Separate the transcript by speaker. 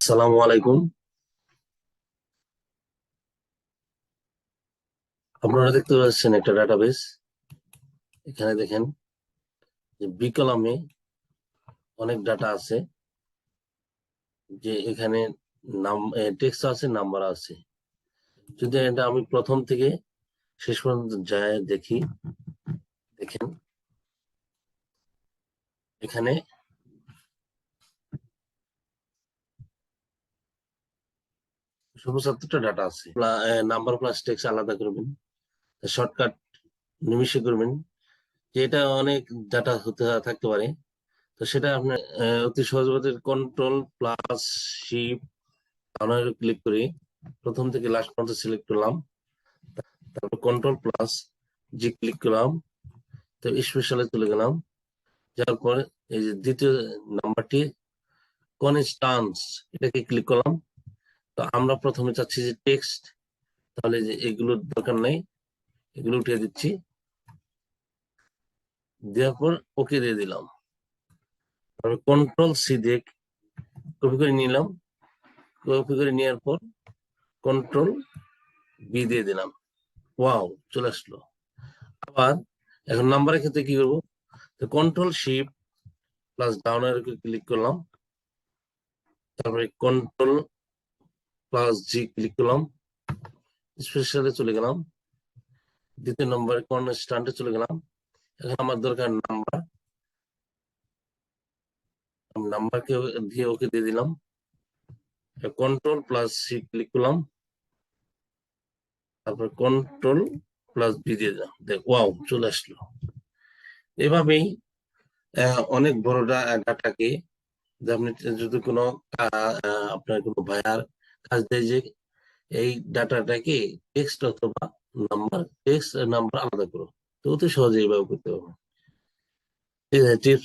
Speaker 1: আসসালামু আলাইকুম। আপনারা দেখতে পাচ্ছেন একটা ডাটাবেস। এখানে দেখেন যে বি কলামে অনেক ডাটা আছে, যে এখানে নাম টেক্সট আছে, নাম্বার আছে। যদি এটা আমি প্রথম থেকে শেষ পর্যন্ত যায় দেখি, দেখেন এখানে সমস্ত ডাটা আছে। নাম্বার প্লাস টেক্সট আলাদা করবেন, শর্টকাট নিমিষে করবেন। যে এটা অনেক ডাটা হতে থাকতে পারে, তো সেটা আপনার অতি সহজভাবে কন্ট্রোল প্লাস শিফট ক্লিক করে প্রথম থেকে লাস্ট পর্যন্ত সিলেক্ট করলাম, তারপর কন্ট্রোল প্লাস জি ক্লিক করলাম, তো স্পেশালে চলে গেলাম। যার পরে এই যে দ্বিতীয় নাম্বারটি কনস্টান্স, এটাকে ক্লিক করলাম। তো আমরা প্রথমে চাচ্ছি যে টেক্সট, তাহলে যে এগুলোর দরকার নেই, এগুলো উঠিয়ে দিচ্ছি। দেওয়ার পর ওকে দিয়ে দিলাম। তারপর কন্ট্রোল সি দিয়ে কপি করে নিলাম। কপি করে নেওয়ার পর কন্ট্রোল বি দিয়ে দিলাম। ওয়াও, চলে আসলো। আবার এখন নাম্বারের ক্ষেত্রে কি করবো, তো কন্ট্রোল শিফট প্লাস ডাউন এর ক্লিক করলাম, তারপরে কন্ট্রোল প্লাস জি ক্লিক করলাম, স্পেশালে চলে গেলাম, দ্বিতীয় নম্বর কনস্ট্যান্টে চলে গেলাম। এখন আমার দরকার নাম্বার, নাম্বারকে দিয়ে ওকে দিয়ে দিলাম। কন্ট্রোল প্লাস সি ক্লিক করলাম, তারপর কন্ট্রোল প্লাস বি দিয়ে দিলাম। দেখ, ওয়াও, চলে আসলো। এভাবেই অনেক বড় ডাটাকে, যে আপনি যদি কোনো আপনার কোনো ভাইয়ার কাজ দেয় যে এই ডাটাটাকে টেক্সট অথবা নাম্বার, টেক্সট নাম্বার আলাদা করো, তো অতি সহজে এইভাবে করতে হবে। টিপস